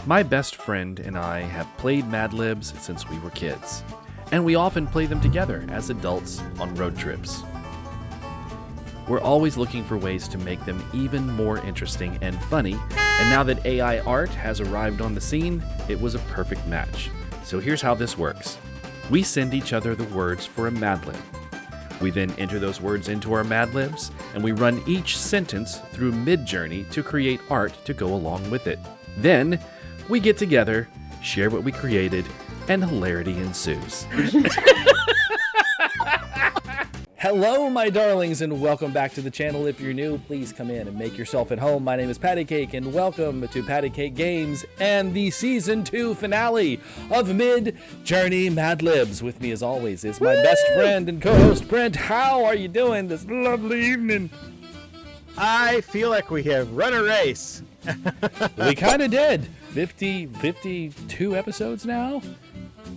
My best friend and I have played Madlibs since we were kids, and we often play them together as adults on road trips. We're always looking for ways to make them even more interesting and funny, and now that AI art has arrived on the scene, it was a perfect match. So here's how this works. We send each other the words for a Madlib. We then enter those words into our Madlibs, and we run each sentence through MidJourney to create art to go along with it. Then, we get together, share what we created, and hilarity ensues. Hello, my darlings, and welcome back to the channel. If you're new, please come in and make yourself at home. My name is Paddy Cake, and welcome to Paddy Cake Games and the Season 2 finale of MidJourney Madlibs. With me, as always, is my best friend and co-host, Brent. How are you doing this lovely evening? I feel like we have run a race. We kind of did. 52 episodes now?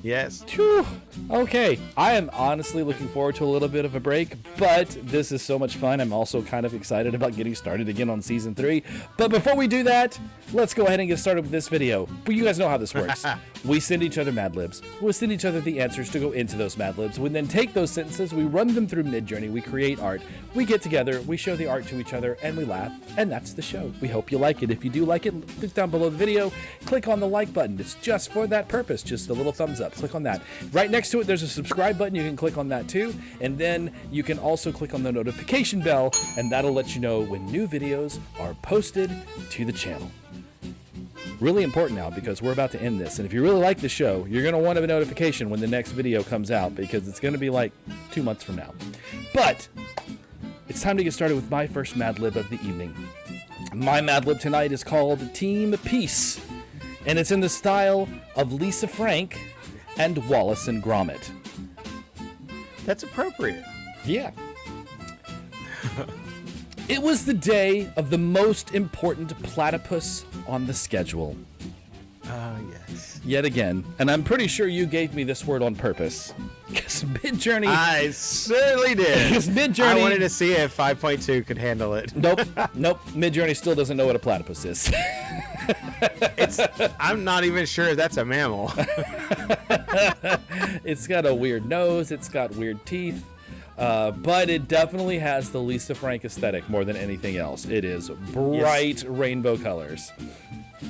Yes. Whew. Okay, I am honestly looking forward to a little bit of a break, but this is so much fun. I'm also kind of excited about getting started again on Season 3. But before we do that, let's go ahead and get started with this video. But you guys know how this works. We send each other Madlibs. We send each other the answers to go into those Madlibs. We then take those sentences, we run them through MidJourney, we create art, we get together, we show the art to each other, and we laugh, and that's the show. We hope you like it. If you do like it, click down below the video, click on the like button. It's just for that purpose, just a little thumbs up. Click on that. Right next to it, there's a subscribe button. You can click on that too, and then you can also click on the notification bell, and that'll let you know when new videos are posted to the channel. Really important now, because we're about to end this, and if you really like the show, you're going to want a notification when the next video comes out, because it's going to be like 2 months from now. But it's time to get started with my first Madlib of the evening. My Madlib tonight is called Team Peace, and it's in the style of Lisa Frank and Wallace and Grommit. That's appropriate. Yeah. It was the day of the most important platypus on the schedule. Oh, yes. Yet again. And I'm pretty sure you gave me this word on purpose. Because MidJourney... I certainly did. Because MidJourney... I wanted to see if 5.2 could handle it. Nope. MidJourney still doesn't know what a platypus is. I'm not even sure if that's a mammal. It's got a weird nose. It's got weird teeth. But it definitely has the Lisa Frank aesthetic more than anything else. It is bright rainbow colors.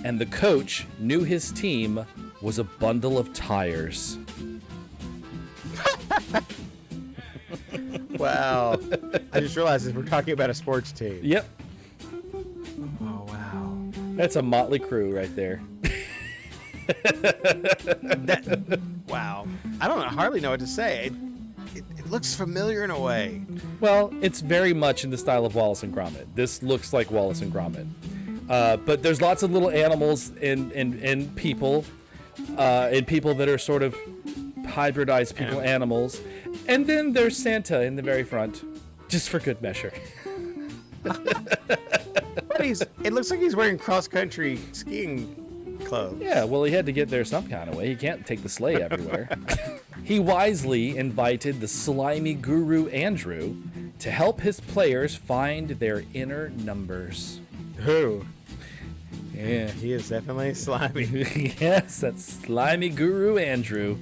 And the coach knew his team was a bundle of tires. Wow. I just realized that we're talking about a sports team. Yep. Oh, wow. That's a motley crew right there. Wow. I don't hardly know what to say. It looks familiar in a way. Well, it's very much in the style of Wallace and Gromit. This looks like Wallace and Gromit. But there's lots of little animals and people that are sort of hybridized people animals. And then there's Santa in the very front, just for good measure. But it looks like he's wearing cross-country skiing clothes. Yeah, well, he had to get there some kind of way. He can't take the sleigh everywhere. He wisely invited the slimy guru Andrew to help his players find their inner numbers. Who? Yeah. He is definitely slimy. Yes, that's slimy guru Andrew.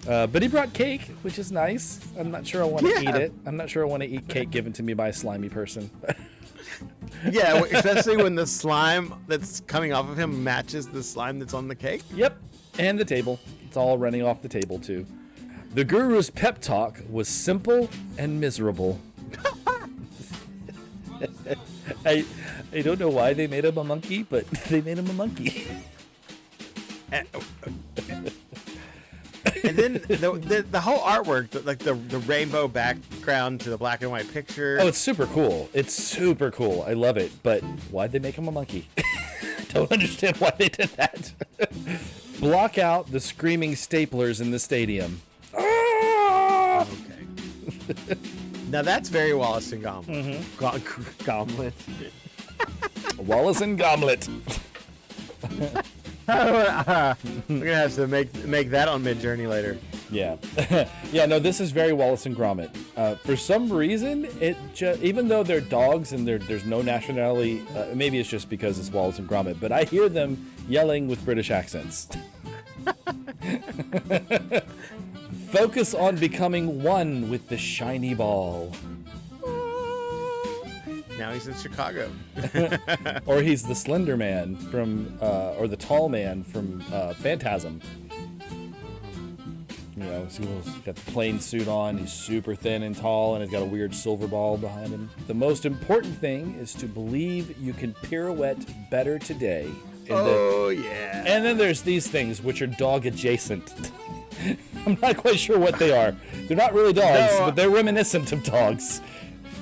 But he brought cake, which is nice. I'm not sure I want to eat it. I'm not sure I want to eat cake given to me by a slimy person. Yeah, especially when the slime that's coming off of him matches the slime that's on the cake. Yep, and the table. It's all running off the table, too. The guru's pep talk was simple and miserable. I don't know why they made him a monkey, but they made him a monkey. And then the whole artwork, like the rainbow background to the black and white picture. Oh, it's super cool. It's super cool. I love it. But why'd they make him a monkey? Don't understand why they did that. Block out the screaming staplers in the stadium. Okay. Now that's very Wallace and Gromit. Mm-hmm. Gomlet. Wallace and Gomlet. We're gonna have to make that on MidJourney later. Yeah. Yeah, no, this is very Wallace and Gromit. For some reason, even though they're dogs and there's no nationality, maybe it's just because it's Wallace and Gromit, but I hear them yelling with British accents. Focus on becoming one with the shiny ball. Now he's in Chicago. Or he's the Slender Man from, or the Tall Man from Phantasm. You know, he's got the plain suit on, he's super thin and tall, and he's got a weird silver ball behind him. The most important thing is to believe you can pirouette better today. Yeah. And then there's these things, which are dog adjacent. I'm not quite sure what they are. They're not really dogs, but they're reminiscent of dogs.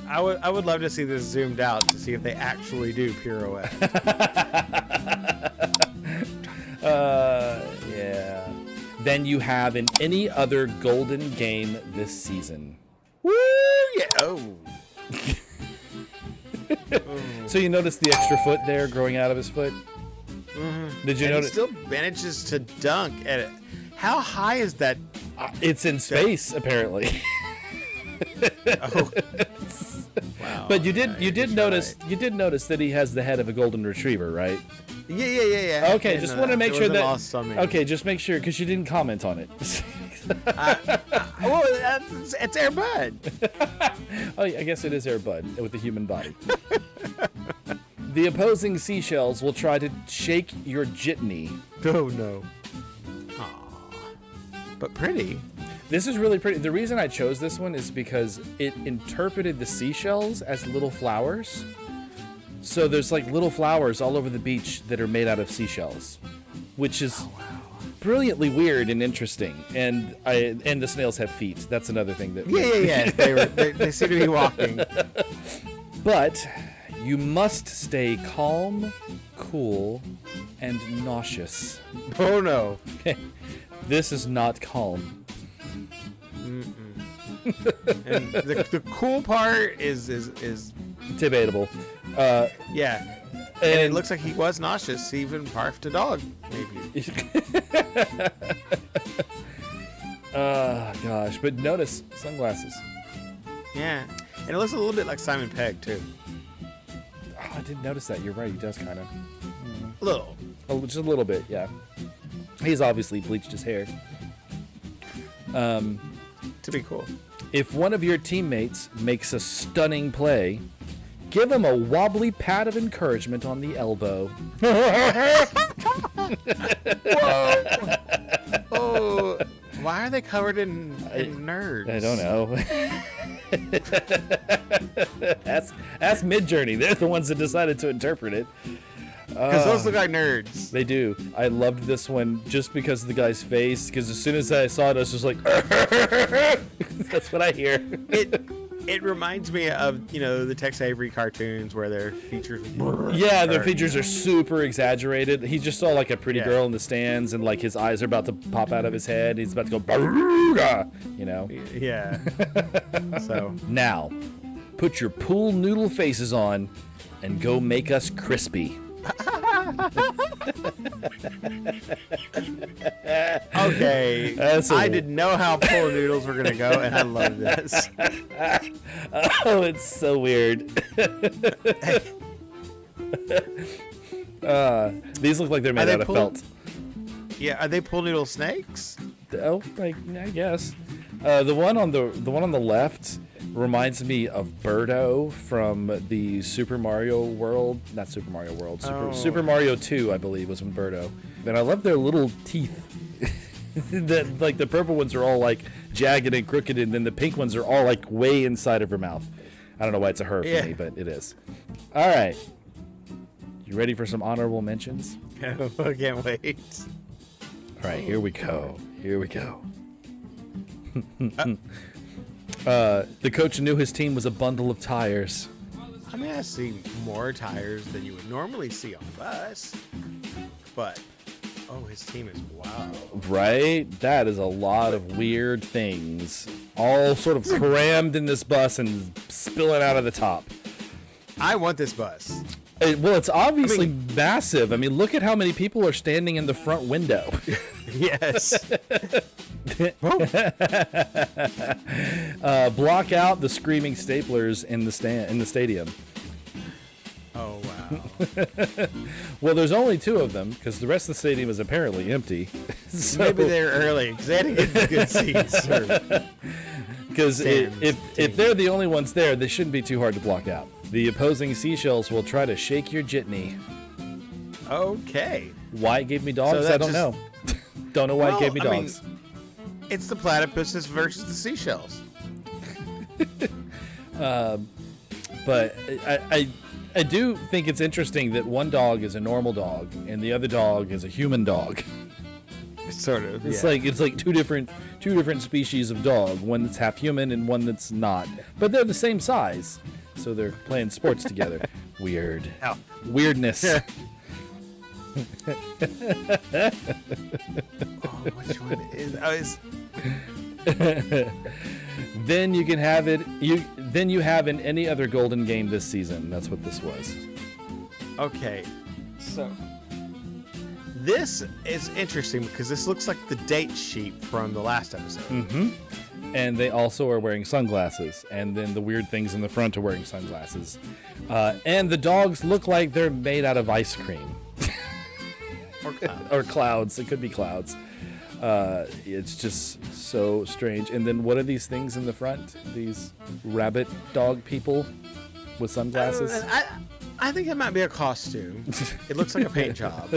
I would love to see this zoomed out to see if they actually do pirouette. Yeah. Than you have in any other golden game this season. Woo! Yeah. Oh. So you notice the extra foot there growing out of his foot? Mm-hmm. Did you and notice? He still manages to dunk at it. How high is that? It's in space, apparently. Oh. Wow. But you did notice right. you did notice that he has the head of a golden retriever, right? Yeah. Okay, just want to make sure that. Lost on me. Okay, just make sure because you didn't comment on it. Well, it's Air Bud. Oh, yeah, I guess it is Air Bud with the human body. The opposing seashells will try to shake your jitney. Oh no. Aww. But pretty. This is really pretty. The reason I chose this one is because it interpreted the seashells as little flowers. So there's like little flowers all over the beach that are made out of seashells, which is brilliantly weird and interesting. And the snails have feet. That's another thing that. Yeah. They seem to be walking. But you must stay calm, cool, and nauseous. Oh no. This is not calm. And the cool part is Debatable. yeah. And it looks like he was nauseous. He even barfed a dog, maybe. Gosh. But notice sunglasses. Yeah. And it looks a little bit like Simon Pegg, too. Oh, I didn't notice that. You're right. He does kind of. A little. Oh, just a little bit, yeah. He's obviously bleached his hair. To be cool. If one of your teammates makes a stunning play, give him a wobbly pat of encouragement on the elbow. Whoa. Oh, why are they covered in nerds? I don't know. That's MidJourney. They're the ones that decided to interpret it. Because those look like nerds. They do. I loved this one just because of the guy's face. Because as soon as I saw it, I was just like, that's what I hear. It reminds me of, the TxTygrr cartoons where their features. Yeah, their features are super exaggerated. He just saw like a pretty girl in the stands, and like his eyes are about to pop out of his head. He's about to go, Baruga! Yeah. So now, put your pool noodle faces on, and go make us crispy. Okay, I didn't know how pool noodles were gonna go, and I love this. Oh, it's so weird. These look like they're made out of felt. Yeah, are they pool noodle snakes? Oh, I guess. The one on the left reminds me of Birdo from the Super Mario World. Not Super Mario World. Super Mario 2, I believe, was from Birdo. And I love their little teeth. Like the purple ones are all like jagged and crooked, and then the pink ones are all like way inside of her mouth. I don't know why it's a her for me, but it is. All right. You ready for some honorable mentions? I can't wait. All right, here we go. The coach knew his team was a bundle of tires. I mean, I see more tires than you would normally see on a bus, but his team is wow. Right? That is a lot of weird things, all sort of crammed in this bus and spilling out of the top. I want this bus. Well, it's obviously massive. I mean, look at how many people are standing in the front window. Yes. Block out the screaming staplers in the stadium. Oh, wow. Well, there's only 2 of them because the rest of the stadium is apparently empty. So, Maybe they're early because they had to get good seats. because if they're the only ones there, they shouldn't be too hard to block out. The opposing seashells will try to shake your jitney. Okay. Why it gave me dogs, So I don't know. Don't know why it gave me dogs. It's the platypuses versus the seashells. But I do think it's interesting that one dog is a normal dog and the other dog is a human dog. Sort of. It's like two different species of dog, one that's half human and one that's not. But they're the same size, so they're playing sports together. Weird. Ow. Weirdness. Oh, which one is? Oh, Then you can have it. Then you have in any other golden game this season. That's what this was. Okay, so this is interesting because this looks like the date sheet from the last episode. Mm-hmm. And they also are wearing sunglasses. And then the weird things in the front are wearing sunglasses. And the dogs look like they're made out of ice cream. Or clouds. It could be clouds. It's just so strange. And then what are these things in the front? These rabbit dog people with sunglasses? I think it might be a costume. It looks like a paint job.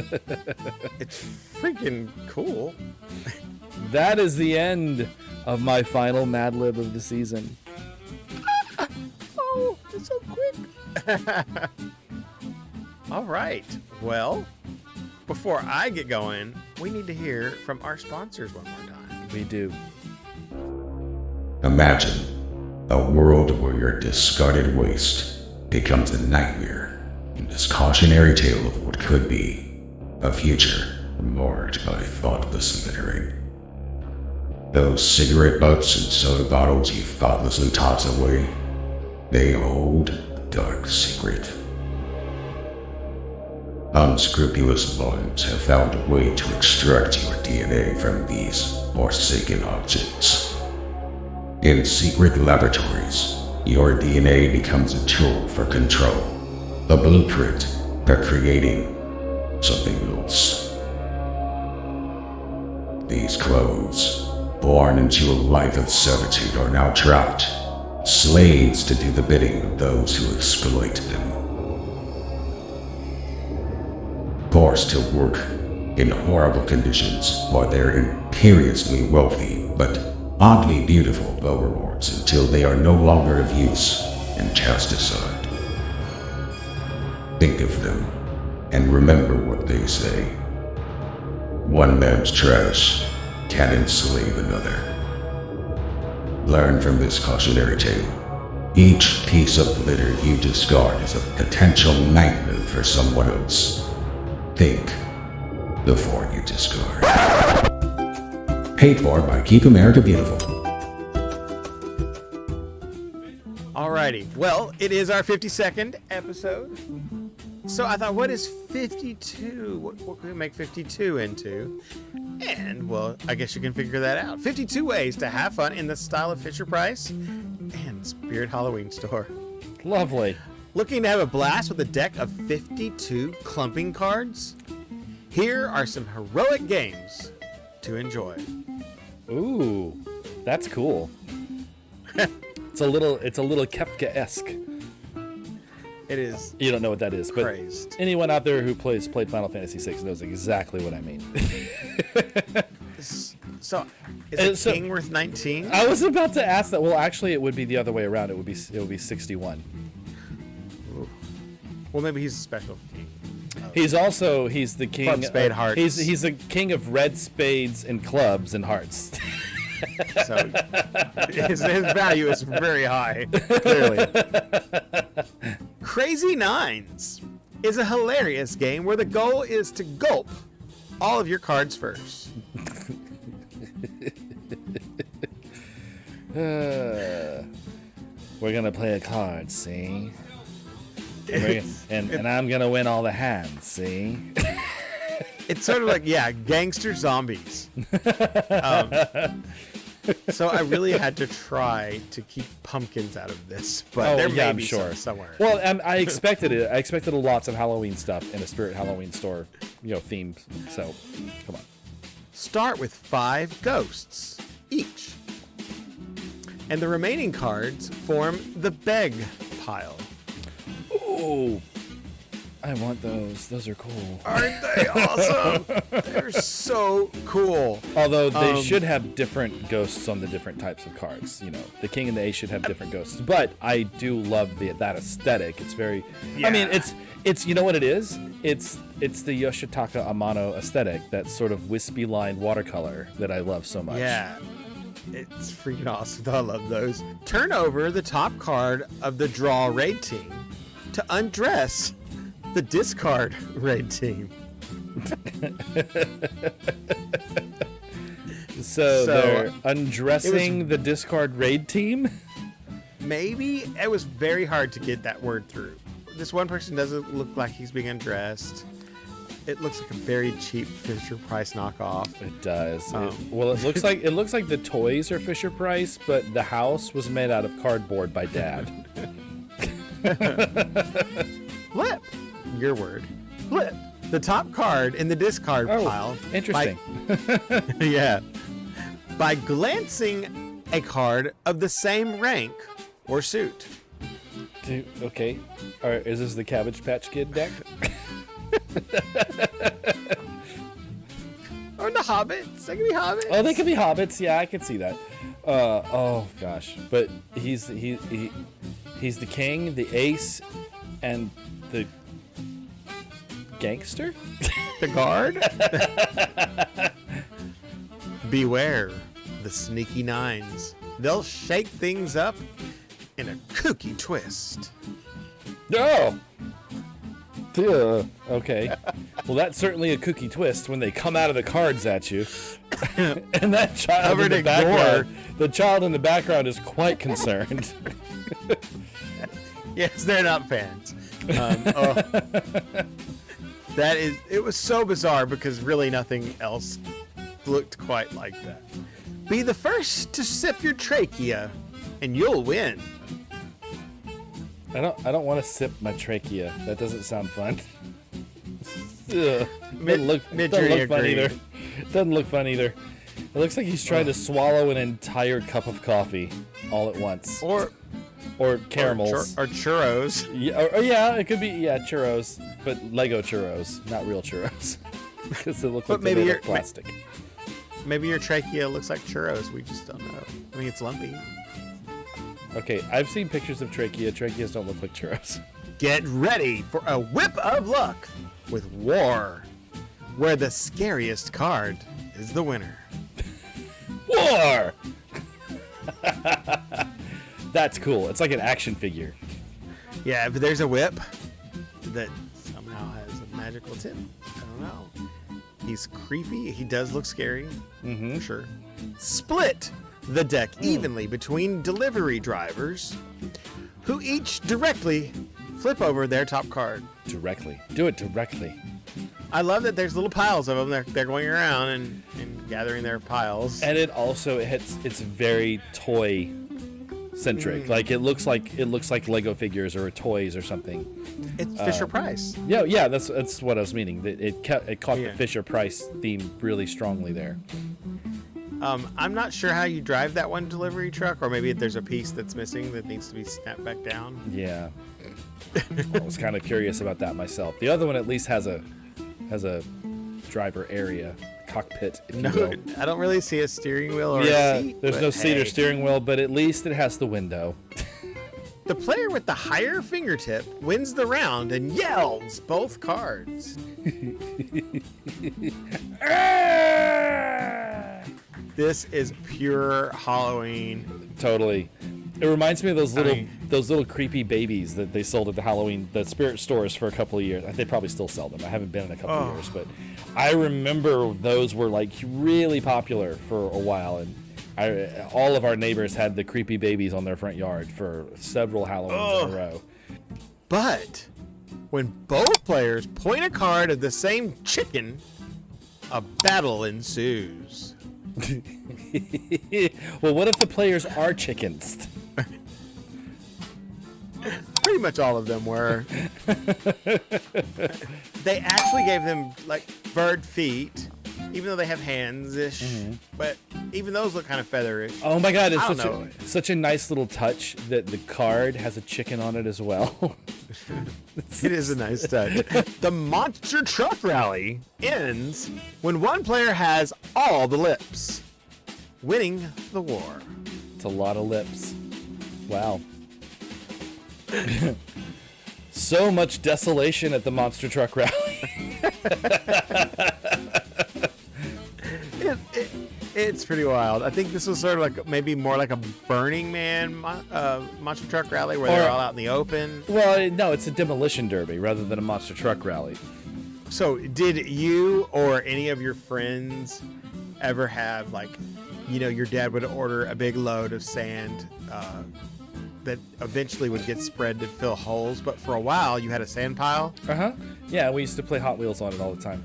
It's freaking cool. That is the end of my final Madlib of the season. Oh, it's so quick. All right. Well, before I get going, we need to hear from our sponsors one more time. We do. Imagine a world where your discarded waste becomes a nightmare in this cautionary tale of what could be a future marked by thoughtless littering. Those cigarette butts and soda bottles you thoughtlessly toss away, they hold a dark secret. Unscrupulous minds have found a way to extract your DNA from these forsaken objects. In secret laboratories, your DNA becomes a tool for control, a blueprint for creating something else. These clones, born into a life of servitude, are now trapped, slaves to do the bidding of those who exploit them. Forced to work in horrible conditions while they're imperiously wealthy but oddly beautiful overlords until they are no longer of use and cast aside. Think of them and remember what they say. One man's trash can enslave another. Learn from this cautionary tale. Each piece of litter you discard is a potential nightmare for someone else. Think before you discard. Paid for by Keep America Beautiful. Alrighty. Well, it is our 52nd episode. So I thought, what is 52? What can we make 52 into? And, well, I guess you can figure that out. 52 ways to have fun in the style of Fisher-Price and Spirit Halloween Store. Lovely. Looking to have a blast with a deck of 52 clumping cards? Here are some heroic games to enjoy. Ooh, that's cool. It's a little Kefka-esque. It is. You don't know what that is, but crazed. Anyone out there who played Final Fantasy VI knows exactly what I mean. So, is a king worth 19? I was about to ask that. Well, actually, it would be the other way around. It would be 61. Ooh. Well, maybe he's a special king. He's the king Club, spade, of hearts. He's the king of red spades and clubs and hearts. So his value is very high, clearly. Crazy Nines is a hilarious game where the goal is to gulp all of your cards first. We're gonna play a card, see? And I'm gonna win all the hands, see? It's sort of like, yeah, gangster zombies. So I really had to try to keep pumpkins out of this, but there may be some somewhere. Well, I expected it. I expected lots of Halloween stuff in a Spirit Halloween store, theme. So, come on. Start with 5 ghosts each. And the remaining cards form the beg pile. Ooh. I want those. Those are cool. Aren't they awesome? They're so cool. Although they should have different ghosts on the different types of cards. The king and the ace should have different ghosts. But I do love that aesthetic. It's very. Yeah. I mean, it's you know what it is? It's the Yoshitaka Amano aesthetic. That sort of wispy lined watercolor that I love so much. Yeah. It's freaking awesome. I love those. Turn over the top card of the draw raid team to undress the discard raid team. So they're undressing the discard raid team? Maybe. It was very hard to get that word through. This one person doesn't look like he's being undressed. It looks like a very cheap Fisher Price knockoff. It does. It looks like the toys are Fisher Price, but the house was made out of cardboard by Dad. Flip. Your word. Flip the top card in the discard pile. Interesting. Yeah. By glancing a card of the same rank or suit. Dude, okay. All right, is this the Cabbage Patch Kid deck? Or the Hobbits. They can be Hobbits. Oh, they can be Hobbits. Yeah, I can see that. Oh gosh, but he's the king, the ace, and the gangster. The guard. Beware the sneaky nines. They'll shake things up in a kooky twist. No. Okay. Well, that's certainly a kooky twist when they come out of the cards at you. And that child in the background, the child in the background is quite concerned. Yes, they're not fans. It was so bizarre because really nothing else looked quite like that. Be the first to sip your trachea and you'll win. I don't want to sip my trachea. That doesn't sound fun. Doesn't look fun either. Doesn't look fun either. It looks like he's trying to swallow an entire cup of coffee all at once. Or caramels. Or churros. Yeah, it could be churros, but Lego churros, not real churros, because it looks like they're plastic. Maybe your trachea looks like churros. We just don't know. I mean, it's lumpy. Okay, I've seen pictures of trachea. Tracheas don't look like churros. Get ready for a whip of luck with War, where the scariest card is the winner. War! That's cool. It's like an action figure. Yeah, but there's a whip that somehow has a magical tip. I don't know. He's creepy. He does look scary. Mm-hmm. For sure. Split the deck evenly between delivery drivers who each directly flip over their top card. Directly. Do it directly. I love that there's little piles of them. They're going around and gathering their piles. And it's very toy centric. Like it looks like Lego figures or toys or something. It's Fisher Price. Yeah, that's what I was meaning. It caught the Fisher Price theme really strongly there. I'm not sure how you drive that one delivery truck, or maybe there's a piece that's missing that needs to be snapped back down. Yeah. I was kind of curious about that myself. The other one at least has a driver area, cockpit, if you will. I don't really see a steering wheel or a seat. There's no seat or steering wheel, but at least it has the window. The player with the higher fingertip wins the round and yells both cards. This is pure Halloween. Totally. It reminds me of those little creepy babies that they sold at the spirit stores for a couple of years. They probably still sell them. I haven't been in a couple of years, but I remember those were like really popular for a while, and all of our neighbors had the creepy babies on their front yard for several Halloweens in a row. But when both players point a card at the same chicken A battle ensues. Well, what if the players are chickens? Pretty much all of them were. They actually gave them like bird feet, even though they have hands-ish. But even those look kind of featherish. Oh my god, I it's don't such a nice little touch that the card has a chicken on it as well. It is a nice touch. The Monster Truck Rally ends when one player has all the lips, winning the war. It's a lot of lips. Wow. So much desolation at the Monster Truck Rally. It's pretty wild. I think this was sort of like maybe more like a Burning Man Monster Truck Rally where they're all out in the open. Well, no, it's a demolition derby rather than a Monster Truck Rally. So did you or any of your friends ever have like, you know, your dad would order a big load of sand that eventually would get spread to fill holes, but for a while you had a sand pile? Yeah, we used to play Hot Wheels on it all the time.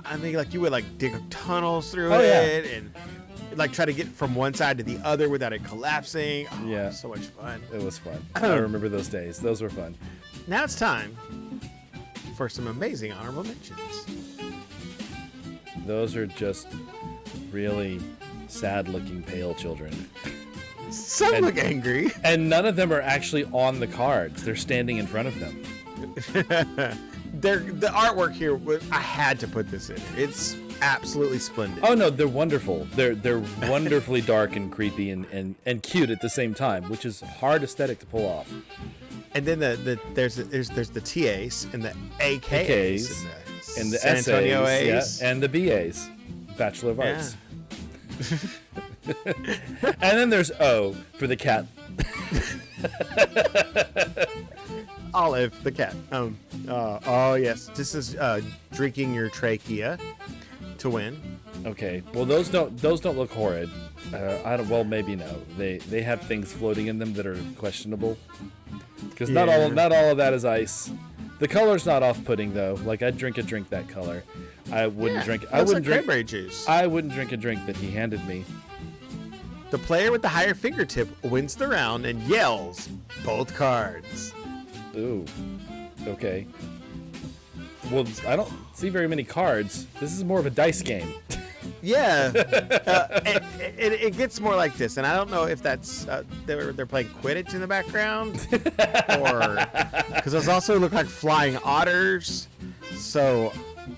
I mean, like you would like dig tunnels through Oh, yeah. it and like try to get from one side to the other without it collapsing. Oh, Yeah. so much fun. It was fun. I remember those days. Those were fun. Now it's time for some amazing honorable mentions. Those are just really sad-looking pale children. Some look angry. And none of them are actually on the cards. They're standing in front of them. The artwork here, I had to put this in. It's absolutely splendid. Oh no, they're wonderful. They're wonderfully dark and creepy and cute at the same time, which is hard aesthetic to pull off. And then there's the TAs and the AKs And the San Antonio SAs, A's. and the BAs, Bachelor of Arts. And then there's O for the cat. Olive, the cat. Oh yes, this is drinking your trachea to win. Okay, well those don't look horrid. I don't. Well, maybe no. They have things floating in them that are questionable. Because not all of that is ice. The color's not off-putting though. Like I'd drink a drink that color. I wouldn't drink. I wouldn't drink cranberry juice. I wouldn't drink a drink that he handed me. The player with the higher fingertip wins the round and yells both cards. Ooh. Okay. Well, I don't see very many cards. This is more of a dice game. Yeah, it gets more like this, and I don't know if that's they're playing Quidditch in the background, or because those also look like flying otters. So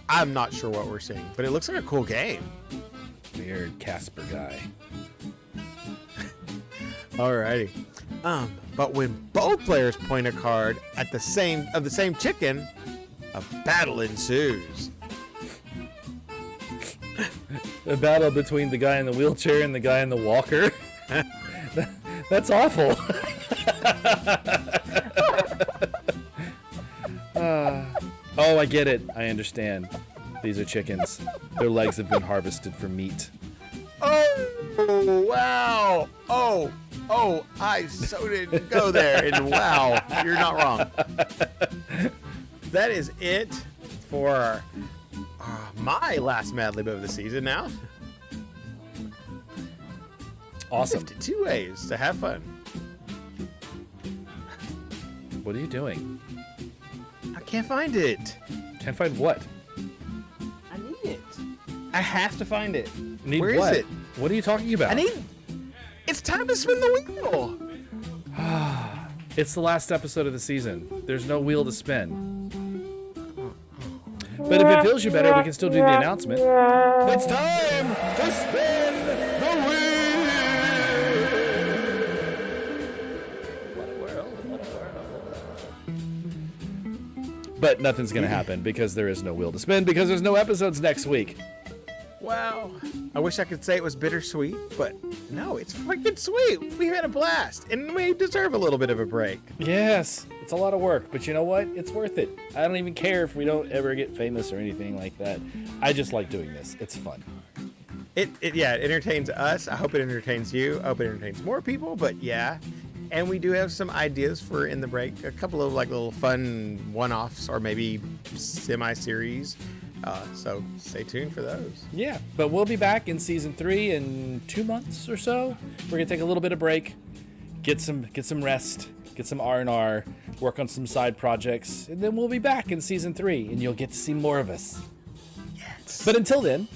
I'm not sure what we're seeing, but it looks like a cool game. Weird Casper guy. Alrighty, but when both players point a card at the same chicken, a battle ensues. A battle between the guy in the wheelchair and the guy in the walker. That's awful. Oh, I get it. I understand. These are chickens. Their legs have been harvested for meat. Oh, wow. Oh, I so didn't go there. And wow, you're not wrong. That is it for my last Madlib of the season now. Awesome. 52 ways to have fun. What are you doing? I can't find it. Can't find what? I need it. I have to find it. Need Where what? is it? What are you talking about? It's time to spin the wheel. It's the last episode of the season. There's no wheel to spin. But if it feels you better, we can still do the announcement. It's time to spin the wheel. What a world. But nothing's going to happen because there is no wheel to spin because there's no episodes next week. Wow. I wish I could say it was bittersweet, but no, it's freaking sweet. We had a blast, and we deserve a little bit of a break. Yes, it's a lot of work, but you know what? It's worth it. I don't even care if we don't ever get famous or anything like that. I just like doing this. It's fun. It entertains us. I hope it entertains you. I hope it entertains more people, but yeah. And we do have some ideas for in the break, a couple of like little fun one-offs or maybe semi-series So stay tuned for those. Yeah, but we'll be back in season 3 in 2 months or so. We're gonna take a little bit of break, get some rest, get some R&R, work on some side projects, and then we'll be back in season 3, and you'll get to see more of us. Yes. But until then,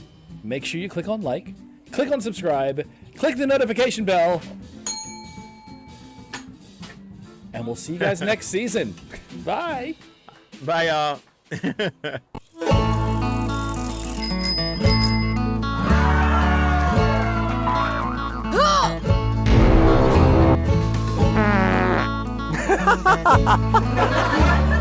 make sure you click on like, click on subscribe, click the notification bell, and we'll see you guys next season. Bye. Bye, y'all. Ha ha ha!